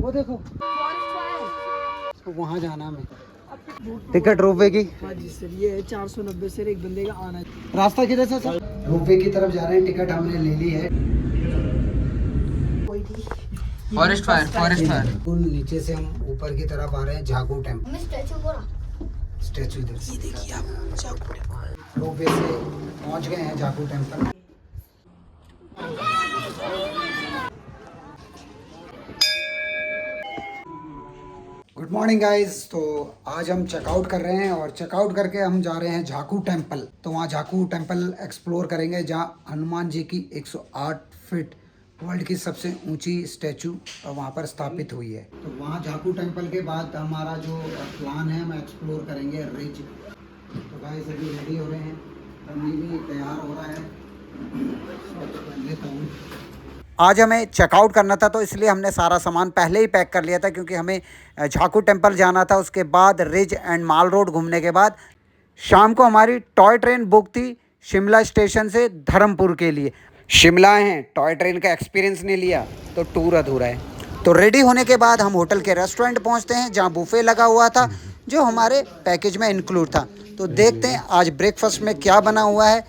वो देखो वहाँ जाना हमें। टिकट रोपवे की? हाँ जी सर, ये है 490 सर, एक बंदे का आना है। रास्ता किधर से सर? रोपवे की तरफ जा रहे हैं, टिकट हमने ले ली है। Forest fire, forest fire. नीचे से हम ऊपर की तरफ आ रहे हैं झाकू टेम्पल। स्टैचू इधर से देखिए आप, झाकू टेम्पल। रोपवे से पहुंच गए हैं झाकू टेम्पल। Good morning guys. तो आज हम चेकआउट कर रहे हैं और चेकआउट करके हम जा रहे हैं झाकू टेम्पल। तो वहाँ झाकू टेम्पल एक्सप्लोर करेंगे, जहाँ हनुमान जी की 108 फीट वर्ल्ड की सबसे ऊंची स्टैचू वहाँ पर स्थापित हुई है। तो वहाँ झाकू टेम्पल के बाद हमारा जो प्लान है, हम एक्सप्लोर करेंगे रिज। तो गाइस अभी रेडी हो रहे हैं, रमी भी तैयार हो रहा है। आज हमें चेकआउट करना था, तो इसलिए हमने सारा सामान पहले ही पैक कर लिया था, क्योंकि हमें झाकू टेम्पल जाना था। उसके बाद रिज एंड माल रोड घूमने के बाद शाम को हमारी टॉय ट्रेन बुक थी शिमला स्टेशन से धर्मपुर के लिए। शिमला हैं, टॉय ट्रेन का एक्सपीरियंस नहीं लिया तो टूर अधूरा है। तो रेडी होने के बाद हम होटल के रेस्टोरेंट पहुंचते हैं, जहां बुफे लगा हुआ था जो हमारे पैकेज में इंक्लूड था। तो देखते हैं आज ब्रेकफास्ट में क्या बना हुआ है।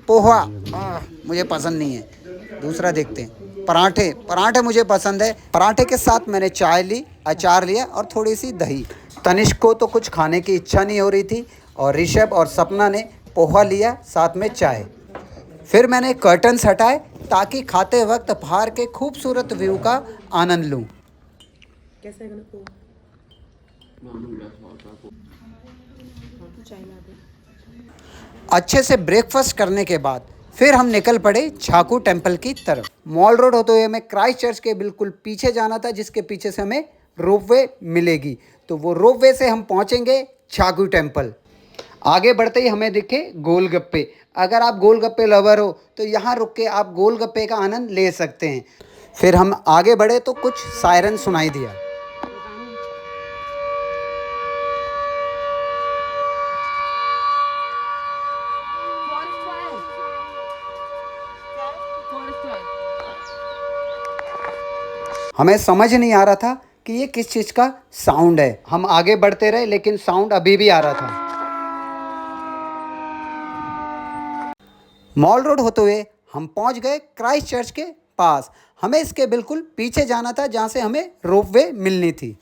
पोहा मुझे पसंद नहीं है। दूसरा देखते हैं, पराठे मुझे पसंद है। पराठे के साथ मैंने चाय ली, अचार लिया और थोड़ी सी दही। तनिष्क को तो कुछ खाने की इच्छा नहीं हो रही थी, और ऋषभ और सपना ने पोहा लिया, साथ में चाय। फिर मैंने कर्टन्स हटाए ताकि खाते वक्त बाहर के खूबसूरत व्यू का आनंद लूं। अच्छे से ब्रेकफास्ट करने के बाद फिर हम निकल पड़े झाकू टेम्पल की तरफ। मॉल रोड होते हुए हमें क्राइस्ट चर्च के बिल्कुल पीछे जाना था, जिसके पीछे से हमें रोपवे मिलेगी। तो वो रोपवे से हम पहुंचेंगे झाकू टेम्पल। आगे बढ़ते ही हमें दिखे गोलगप्पे। अगर आप गोलगप्पे लवर हो तो यहाँ रुक के आप गोलगप्पे का आनंद ले सकते हैं। फिर हम आगे बढ़े तो कुछ सायरन सुनाई दिया। हमें समझ नहीं आ रहा था कि ये किस चीज़ का साउंड है। हम आगे बढ़ते रहे, लेकिन साउंड अभी भी आ रहा था। मॉल रोड होते हुए हम पहुंच गए क्राइस्ट चर्च के पास। हमें इसके बिल्कुल पीछे जाना था, जहां से हमें रोपवे मिलनी थी।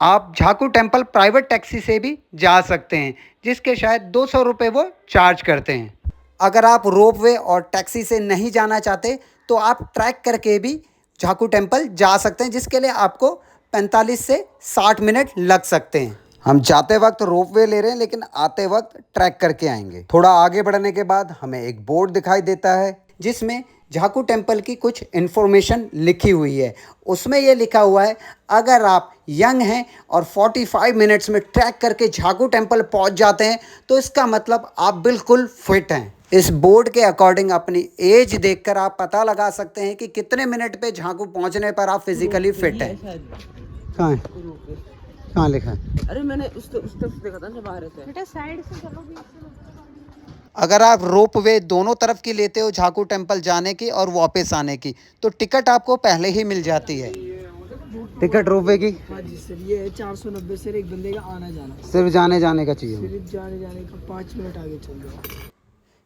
आप झाकू टेम्पल प्राइवेट टैक्सी से भी जा सकते हैं, जिसके शायद 200 रुपये वो चार्ज करते हैं। अगर आप रोपवे और टैक्सी से नहीं जाना चाहते तो आप ट्रैक करके भी झाकू टेम्पल जा सकते हैं, जिसके लिए आपको 45 से 60 मिनट लग सकते हैं। हम जाते वक्त रोपवे ले रहे हैं, लेकिन आते वक्त ट्रैक करके आएंगे। थोड़ा आगे बढ़ने के बाद हमें एक बोर्ड दिखाई देता है, जिसमें झाकू टेम्पल की कुछ इन्फॉर्मेशन लिखी हुई है। उसमें ये लिखा हुआ है, अगर आप यंग हैं और 45 मिनट्स में ट्रैक करके झाकू टेम्पल पहुंच जाते हैं तो इसका मतलब आप बिल्कुल फिट हैं। इस बोर्ड के अकॉर्डिंग अपनी एज देखकर आप पता लगा सकते हैं कि कितने मिनट पे झाकू पहुंचने पर आप फिजिकली फिट हैं। कहाँ है? कहाँ लिखा है? अरे मैंने उस तरफ देखा था जब आ रहे थे। बेटा साइड से चलो भी। अगर आप रोपवे दोनों तरफ की लेते हो, झाकू टेम्पल जाने की और वापस आने की, तो टिकट आपको पहले ही मिल जाती है। टिकट रोपवे की? हाँ जी सर, ये है 490 सर, एक बंदे का आना जाना। सिर्फ जाने जाने का चाहिए? सिर्फ जाने जाने का 5 मिनट आगे चल जाओ।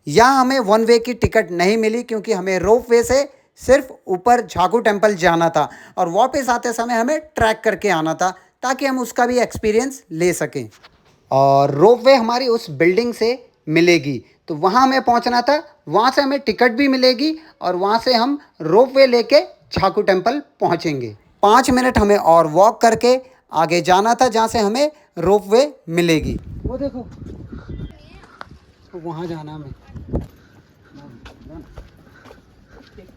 यहाँ हमें वन वे की टिकट नहीं मिली, क्योंकि हमें रोपवे से सिर्फ ऊपर झाकू टेम्पल जाना था और वापस आते समय हमें ट्रैक करके आना था, ताकि हम उसका भी एक्सपीरियंस ले सकें। और रोपवे हमारी उस बिल्डिंग से मिलेगी, तो वहाँ हमें पहुँचना था। वहाँ से हमें टिकट भी मिलेगी और वहाँ से हम रोपवे लेके झाकू टेम्पल पहुँचेंगे। 5 मिनट हमें और वॉक करके आगे जाना था, जहाँ से हमें रोपवे मिलेगी। वो देखो, वहाँ जाना हमें।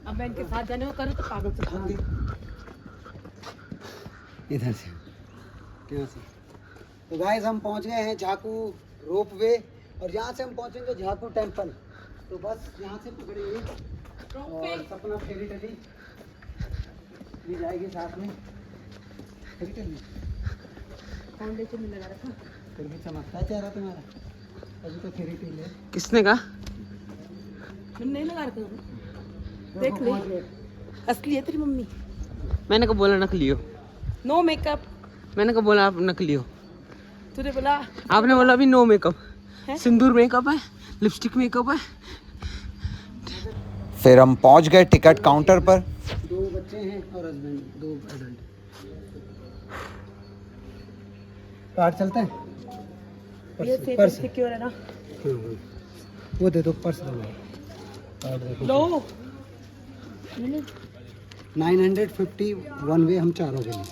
अब मैं इनके साथ जाने को करूँ तो पागल से खाऊंगी। इधर से यहाँ से। तो गाइस हम पहुँच गए हैं झाकू रोपवे, और यहाँ से हम पहुँचेंगे झाकू टेम्पल। तो बस यहाँ से पकड़िए और सपना फेरी टली ली जाएगी साथ में। फेरी टली फाउंडेशन में लगा रखा, फिर भी चमकता है चेहरा तुम्हारा। अभी तो फेरी टली है। किसने कहा? मैंने नहीं लगा रखा। देख ले, असली है तेरी मम्मी। मैंने कब बोला नकली हो? No makeup. मैंने कब बोला आप नकली हो? तूने बोला। आपने बोला अभी नो मेकअप है? सिंदूर मेकअप है, लिपस्टिक मेकअप है। फिर हम पहुंच गए टिकट काउंटर पर। 2 बच्चे हैं और हस्बैंड, 2 एडल्ट। कार्ड चलता है? ये पर्स सिक्योर है ना। वो दे दो, पर्स दो। कार्ड देखो। लो 950 वन वे, हम चारों के लिए।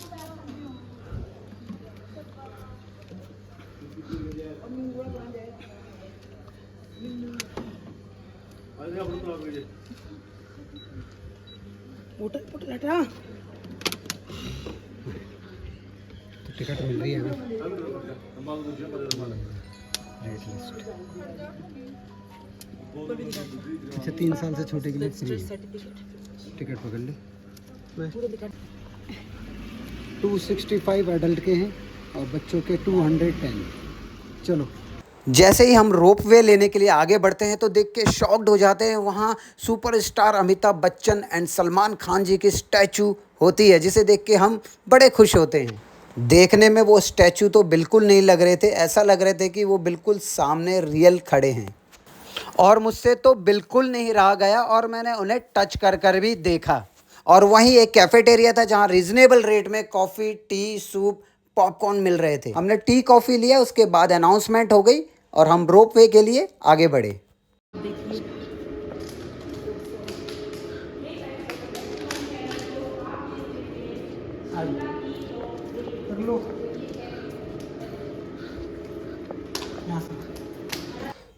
हटा। तो टिकट मिल रही है ना? Rate list. अच्छा, 3 साल से छोटे के लिए फ्री है। टिकट पकड़ ले। 265 एडल्ट के हैं और बच्चों के 210। चलो। जैसे ही हम रोपवे लेने के लिए आगे बढ़ते हैं तो देख के शॉक्ड हो जाते हैं। वहाँ सुपरस्टार अमिताभ बच्चन एंड सलमान खान जी की स्टैचू होती है, जिसे देख के हम बड़े खुश होते हैं। देखने में वो स्टैचू तो बिल्कुल नहीं लग रहे थे, ऐसा लग रहे थे कि वो बिल्कुल सामने रियल खड़े हैं। और मुझसे तो बिल्कुल नहीं रहा गया और मैंने उन्हें टच कर भी देखा। और वहीं एक कैफेटेरिया था जहाँ रीजनेबल रेट में कॉफ़ी, टी, सूप, पॉपकॉर्न मिल रहे थे। हमने टी कॉफ़ी लिया, उसके बाद अनाउंसमेंट हो गई और हम रोपवे के लिए आगे बढ़े।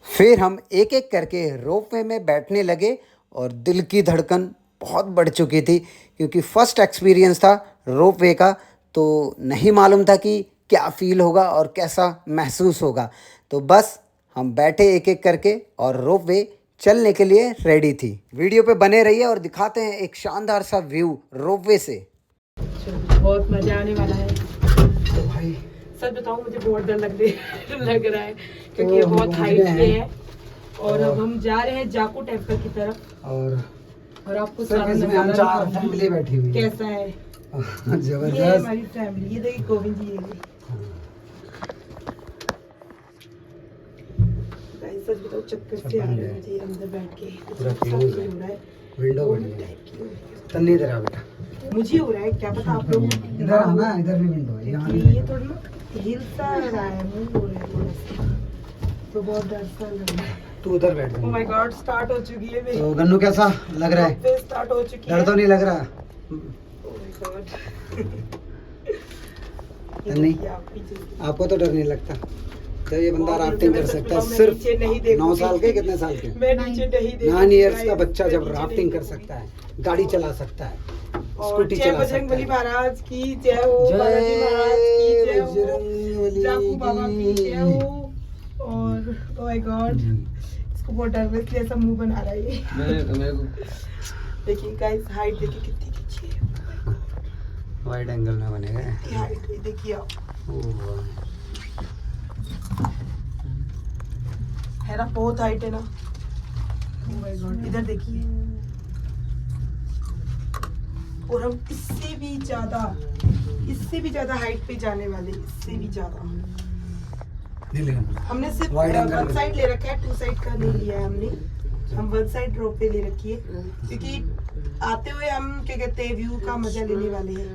फिर हम एक एक करके रोपवे में बैठने लगे और दिल की धड़कन बहुत बढ़ चुकी थी, क्योंकि फर्स्ट एक्सपीरियंस था रोपवे का, तो नहीं मालूम था कि क्या फ़ील होगा और कैसा महसूस होगा। तो बस हम बैठे एक एक करके और रोपवे चलने के लिए रेडी थी। वीडियो पे बने रहिए और दिखाते हैं एक शानदार सा व्यू रोपवे से। बहुत मजा आने वाला है। तो भाई सच बताऊं, मुझे बहुत डर लग रहा है क्योंकि ये बहुत हाइट पे है। और अब हम जा रहे हैं जाकू टेम्पल की तरफ। और आपको सारा हम 4 फैमिली बैठी हुई है। कैसा है? ये जबरदस्त। हमारी फैमिली। ये देखिए गोविंद जी। सच बताओ, चक्कर से आ रहे हैं मुझे अंदर बैठ के। पूरा क्लोज है, विंडो बनी है। तन्नी इधर आ बेटा। मुझे हो रहा है, क्या पता आप लोग। इधर आना, इधर भी विंडो है। यहाँ ये थोड़ा ना हिलता रहा है, मूव हो रहा है थोड़ा सा, तो बहुत डर सा लग रहा है। तू उधर बैठ। ओह माय गॉड, स्टार्ट हो चुकी है मेरी। तो गन्नू कैसा लग रहा है? स्टार्ट हो चुकी है। डर तो नहीं लग रहा? ओह माय गॉड। नहीं, आपको तो डर नहीं लगता? जब ये बंदा राफ्टिंग कर सकता है सिर्फ 9 साल के, कितने साल के? मैं नीचे नहीं देख 9 इयर्स का बच्चा जब राफ्टिंग कर सकता है, गाड़ी चला सकता है, स्कूटी चला सकता है। बजरंगबली महाराज की जय हो, बालाजी महाराज की जय हो, जाकू बाबा की जय हो। और ओह माय गॉड, इसको बहुत डर लग रहा है, ऐसा मुंह बना रहा है ये। मेरे को देखिए गाइस, हाइट देखिए कितनी अच्छी है। वाइड एंगल में बनेगा। ये हाइट देखिए आप, है ना, बहुत हाइट है ना। ओह माय गॉड, इधर देखिए। और हम इससे भी ज्यादा हाइट पे जाने वाले, इससे भी ज्यादा। हमने सिर्फ वन साइड ले रखा है, 2 साइड का नहीं लिया है हमने। हम 1 साइड रोप पे ले रखी है, क्योंकि आते हुए हम क्या कहते हैं व्यू का मजा लेने वाले हैं।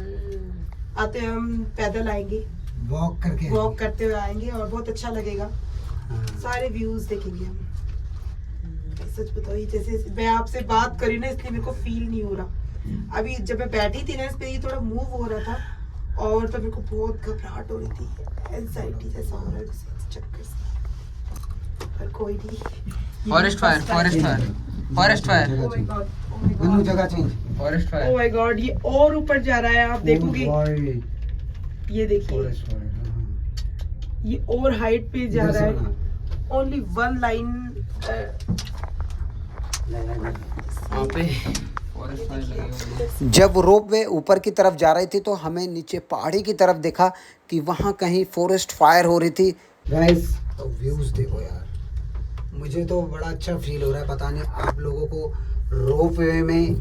आते हुए हम पैदल आएंगे, वॉक करते हुए आएंगे और बहुत अच्छा लगेगा। सारे व्यूज देखेंगे हम। सच बताओ, ये जैसे मैं आपसे बात करी ना, इसलिए मेरे को फील नहीं हो रहा। अभी जब मैं बैठी थी ना इस पे, ये थोड़ा मूव हो रहा था और तो मेरे को बहुत घबराहट हो रही थी, एंजाइटी जैसा हो रहा है चक्कर से। पर कोई नहीं। Forest fire. Oh my God, गन्नू जगह change. Forest oh fire. My God, ये और ऊपर जा रहा है, आप देखोगे। ये देखिए, ये और हाइट पे जा रहा है। Only 1 line. वहाँ पे फॉरेस्ट फायर लगेगा। जब रोपवे ऊपर की तरफ जा रही थी तो हमें नीचे पहाड़ी की तरफ देखा कि वहाँ कहीं फॉरेस्ट फायर हो रही थी। गाइस, तो व्यूज देखो यार, मुझे तो बड़ा अच्छा फील हो रहा है। पता नहीं आप लोगों को रोपवे में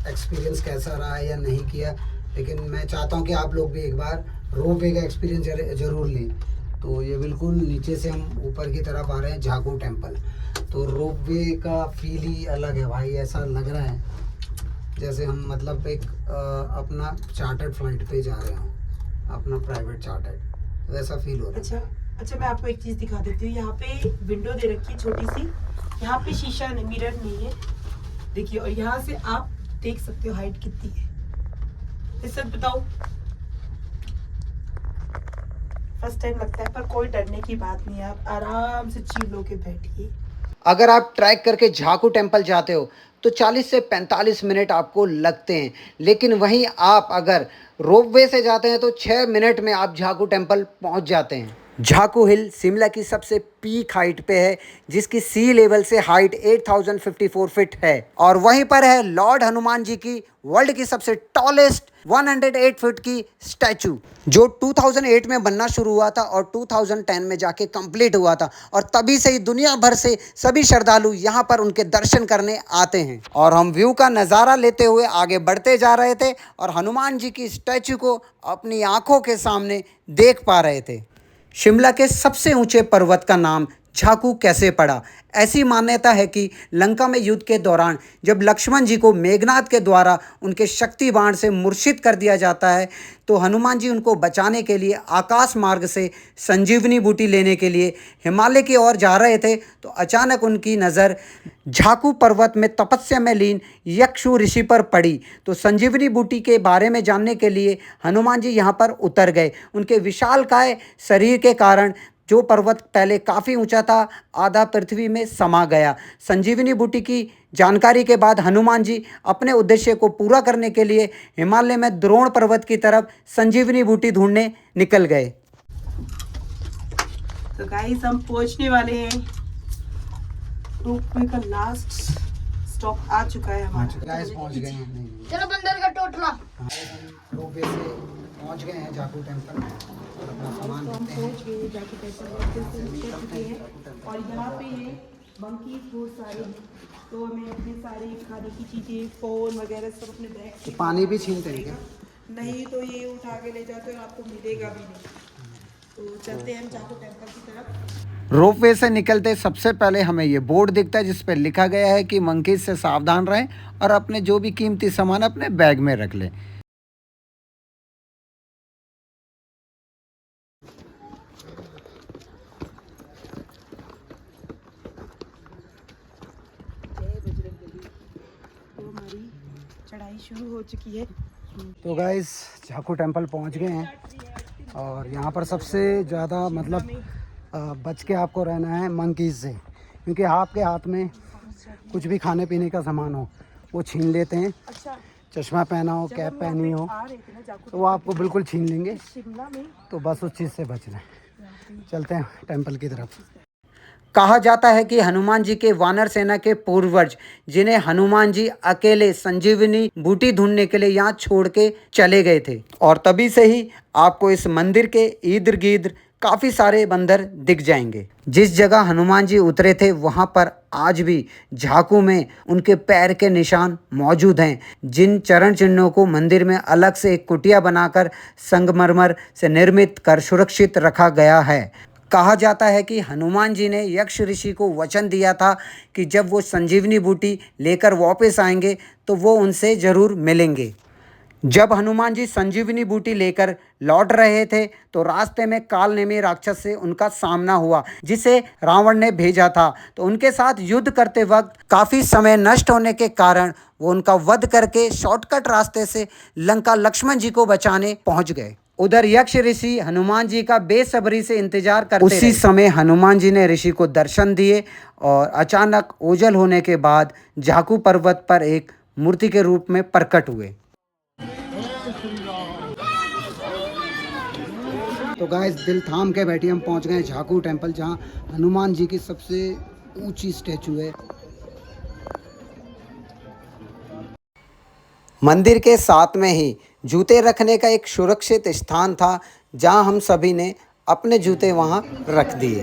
एक्सपीरियंस कैसा रहा है या नहीं किया, लेकिन मैं चाहता हूँ कि आप लोग भी एक बार रोप वे का एक्सपीरियंस जरूर लें। तो ये बिल्कुल नीचे से हम ऊपर की तरफ आ रहे हैं झाकू टेम्पल। तो रोप वे का फील ही अलग है भाई, ऐसा लग रहा है जैसे हम मतलब एक अपना चार्टर्ड फ्लाइट पे जा रहे हो, अपना प्राइवेट चार्टर्ड, वैसा फील हो रहा है। अच्छा मैं आपको एक चीज दिखा देती हूँ। यहाँ पे विंडो दे रखी है छोटी सी, यहाँ पे शीशा नहीं, मिरर नहीं है, देखिए। और यहाँ से आप देख सकते हो हाइट कितनी है। इस सच बताओ, फर्स्ट टाइम लगता है, पर कोई डरने की बात नहीं है। आप आराम से चिल होके बैठिए। अगर आप ट्रैक करके झाकू टेम्पल जाते हो तो 40 से 45 मिनट आपको लगते हैं, लेकिन वहीं आप अगर रोपवे से जाते हैं तो 6 मिनट में आप झाकू टेम्पल पहुंच जाते हैं। झाकू हिल शिमला की सबसे पीक हाइट पे है, जिसकी सी लेवल से हाइट 8054 फीट है। और वहीं पर है लॉर्ड हनुमान जी की वर्ल्ड की सबसे टॉलेस्ट 108 फीट की स्टैचू, जो 2008 में बनना शुरू हुआ था और 2010 में जाके कंप्लीट हुआ था। और तभी से ही दुनिया भर से सभी श्रद्धालु यहाँ पर उनके दर्शन करने आते हैं। और हम व्यू का नज़ारा लेते हुए आगे बढ़ते जा रहे थे और हनुमान जी की स्टैचू को अपनी आंखों के सामने देख पा रहे थे। शिमला के सबसे ऊंचे पर्वत का नाम झाकू कैसे पड़ा? ऐसी मान्यता है कि लंका में युद्ध के दौरान जब लक्ष्मण जी को मेघनाद के द्वारा उनके शक्ति बाण से मूर्छित कर दिया जाता है, तो हनुमान जी उनको बचाने के लिए आकाश मार्ग से संजीवनी बूटी लेने के लिए हिमालय की ओर जा रहे थे, तो अचानक उनकी नज़र झाकू पर्वत में तपस्या में लीन यक्षु ऋषि पर पड़ी। तो संजीवनी बूटी के बारे में जानने के लिए हनुमान जी यहाँ पर उतर गए। उनके विशालकाय शरीर के कारण जो पर्वत पहले काफ़ी ऊंचा था, आधा पृथ्वी में समा गया। संजीवनी बूटी की जानकारी के बाद हनुमान जी अपने उद्देश्य को पूरा करने के लिए हिमालय में द्रोण पर्वत की तरफ संजीवनी बूटी ढूंढने निकल गए। तो गाइस हम पहुंचने वाले हैं, रोपवे का लास्ट स्टॉप आ चुका है हमारा। गाइस पहुंच गए हैं, चलो बंदर का टोटला। रोपवे से पहुंच गए हैं झाकू टेम्पल। अपना सामान तो हम लेते हैं। पहुंच गए झाकू टेम्पल और यहाँ पे है मंकीज बहुत सारे, तो हमें अपने सारे खाने की चीज़ें, फ़ोन वगैरह सब अपने बैग से। पानी भी छीनते हैं क्या? नहीं तो ये उठा के ले जाते और आपको मिलेगा भी नहीं। तो चलते हैं हम झाकू टेम्पल की तरफ। रोपवे से निकलते सबसे पहले हमें ये बोर्ड दिखता है जिस पर लिखा गया है कि मंकीज से सावधान रहें और अपने जो भी कीमती सामान अपने बैग में रख लें। तो हमारी चढ़ाई शुरू हो चुकी है। तो गाइस झाकू टेम्पल पहुंच गए हैं और यहाँ पर सबसे ज़्यादा मतलब बच के आपको रहना है मंकीज से, क्योंकि आपके हाथ में कुछ भी खाने पीने का सामान हो वो छीन लेते हैं। अच्छा, चश्मा पहना हो, कैप पहनी हो, आ रहे थे ना झाकू तो वो आपको बिल्कुल छीन लेंगे। शिमला में। तो बस उस चीज़ से बचना है। चलते हैं टेम्पल की तरफ। कहा जाता है कि हनुमान जी के वानर सेना के पूर्वज, जिन्हें हनुमान जी अकेले संजीवनी बूटी ढूंढने के लिए यहाँ छोड़ के चले गए थे, और तभी से ही आपको इस मंदिर के इर्द गिर्द काफ़ी सारे बंदर दिख जाएंगे। जिस जगह हनुमान जी उतरे थे वहाँ पर आज भी झाकू में उनके पैर के निशान मौजूद हैं, जिन चरण चिन्हों को मंदिर में अलग से एक कुटिया बनाकर संगमरमर से निर्मित कर सुरक्षित रखा गया है। कहा जाता है कि हनुमान जी ने यक्ष ऋषि को वचन दिया था कि जब वो संजीवनी बूटी लेकर वापस आएंगे तो वो उनसे ज़रूर मिलेंगे। जब हनुमान जी संजीवनी बूटी लेकर लौट रहे थे तो रास्ते में कालनेमी राक्षस से उनका सामना हुआ, जिसे रावण ने भेजा था। तो उनके साथ युद्ध करते वक्त काफ़ी समय नष्ट होने के कारण वो उनका वध करके शॉर्टकट रास्ते से लंका लक्ष्मण जी को बचाने पहुंच गए। उधर यक्ष ऋषि हनुमान जी का बेसब्री से इंतजार करते उसी समय हनुमान जी ने ऋषि को दर्शन दिए और अचानक ओझल होने के बाद झाकू पर्वत पर एक मूर्ति के रूप में प्रकट हुए। तो गाइस दिल थाम के बैठिए, हम पहुंच गए झाकू टेम्पल, जहां हनुमान जी की सबसे ऊंची स्टैचू है। मंदिर के साथ में ही जूते रखने का एक सुरक्षित स्थान था, जहां हम सभी ने अपने जूते वहां रख दिए।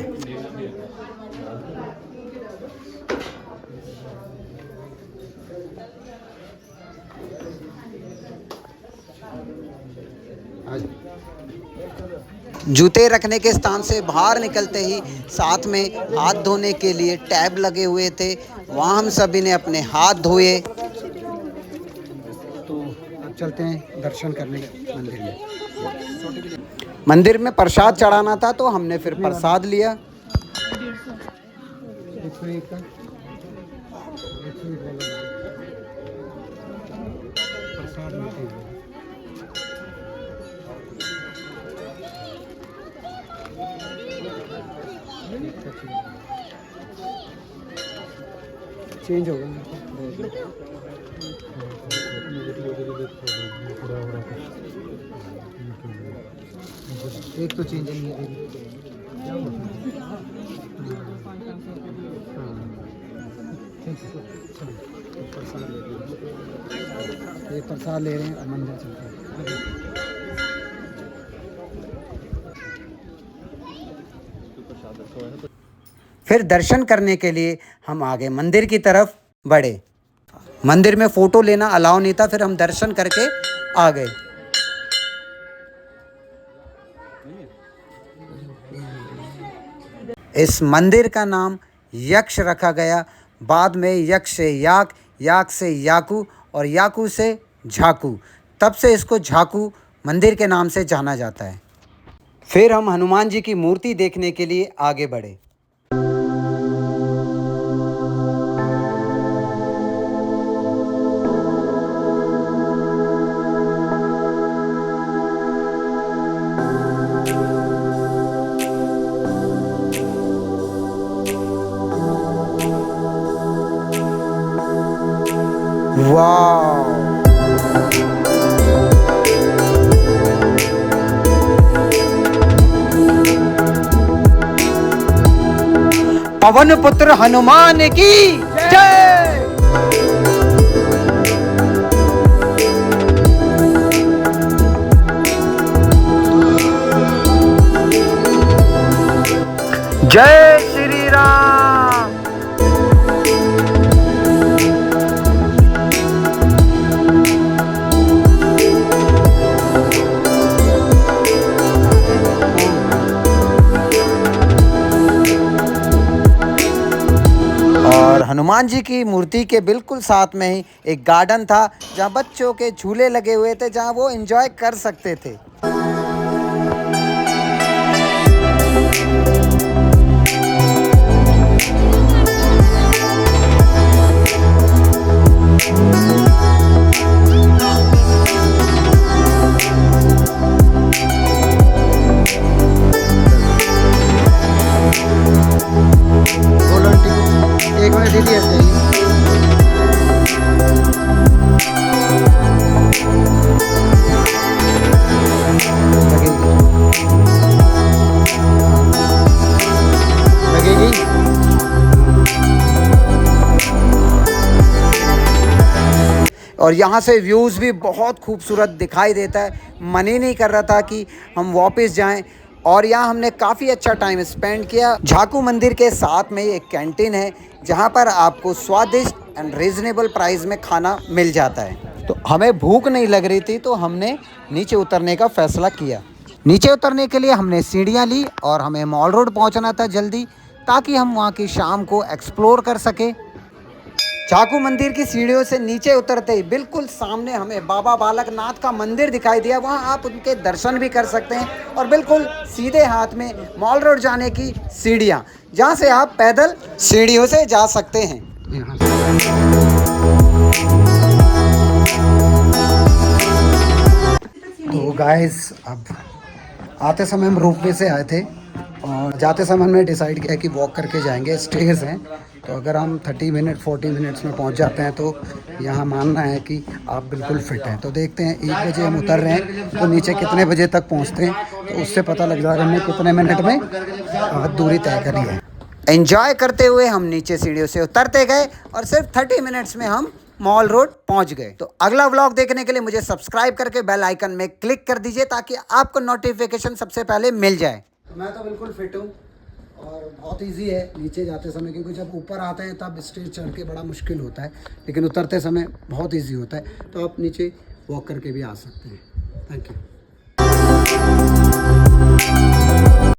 जूते रखने के स्थान से बाहर निकलते ही साथ में हाथ धोने के लिए टैब लगे हुए थे, वहाँ हम सभी ने अपने हाथ धोए। तो अब चलते हैं दर्शन करने मंदिर में। मंदिर में प्रसाद चढ़ाना था तो हमने फिर प्रसाद लिया। 101 का प्रसाद मिलते हैं। चेंज होगा एक तो चेंज नहीं है। ये प्रसाद ले रहे हैं और मंदिर चलते हैं। फिर दर्शन करने के लिए हम आगे मंदिर की तरफ बढ़े। मंदिर में फ़ोटो लेना अलाउ नहीं था, फिर हम दर्शन करके आ गए। इस मंदिर का नाम यक्ष रखा गया, बाद में यक्ष से याक, याक से याकू और याकू से झाकू, तब से इसको झाकू मंदिर के नाम से जाना जाता है। फिर हम हनुमान जी की मूर्ति देखने के लिए आगे बढ़े। वाह, पवन पुत्र हनुमान की जय। जय श्री राम। और हनुमान जी की मूर्ति के बिल्कुल साथ में ही एक गार्डन था जहाँ बच्चों के झूले लगे हुए थे, जहाँ वो एंजॉय कर सकते थे। एक मिनट दीदी ऐसे ही लगेगी। और यहाँ से व्यूज़ भी बहुत खूबसूरत दिखाई देता है। मन ही नहीं कर रहा था कि हम वापस जाएं। और यहाँ हमने काफ़ी अच्छा टाइम स्पेंड किया। झाकू मंदिर के साथ में एक कैंटीन है जहाँ पर आपको स्वादिष्ट एंड रीज़नेबल प्राइस में खाना मिल जाता है। तो हमें भूख नहीं लग रही थी तो हमने नीचे उतरने का फ़ैसला किया। नीचे उतरने के लिए हमने सीढ़ियाँ ली और हमें मॉल रोड पहुँचना था जल्दी, ताकि हम वहाँ की शाम को एक्सप्लोर कर सकें। झाकू मंदिर की सीढ़ियों से नीचे उतरते ही बिल्कुल सामने हमें बाबा बालक नाथ का मंदिर दिखाई दिया। वहाँ आप उनके दर्शन भी कर सकते हैं। और बिल्कुल सीधे हाथ में मॉल रोड जाने की सीढ़ियाँ, जहाँ से आप पैदल सीढ़ियों से जा सकते हैं। तो गाइस, अब आते समय हम रोपवे से आए थे और जाते समय हमने डिसाइड किया कि वॉक करके जाएंगे। स्टेज हैं तो अगर हम 30 मिनट 40 मिनट्स में पहुंच जाते हैं तो यहाँ मानना है कि आप बिल्कुल फिट हैं। तो देखते हैं 1 बजे हम उतर रहे हैं तो नीचे कितने बजे तक पहुँचते हैं, तो उससे पता लग जाएगा हमने कितने मिनट में दूरी तय करी है। एंजॉय करते हुए हम नीचे सीढ़ियों से उतरते गए और सिर्फ 30 मिनट्स में हम मॉल रोड पहुंच गए। तो अगला व्लॉग देखने के लिए मुझे सब्सक्राइब करके बेल आइकन में क्लिक कर दीजिए ताकि आपको नोटिफिकेशन सबसे पहले मिल जाए। मैं तो बिल्कुल फिट हूँ और बहुत इजी है नीचे जाते समय, क्योंकि जब ऊपर आते हैं तब स्टेज चढ़ के बड़ा मुश्किल होता है, लेकिन उतरते समय बहुत इजी होता है। तो आप नीचे वॉक करके भी आ सकते हैं। Thank you.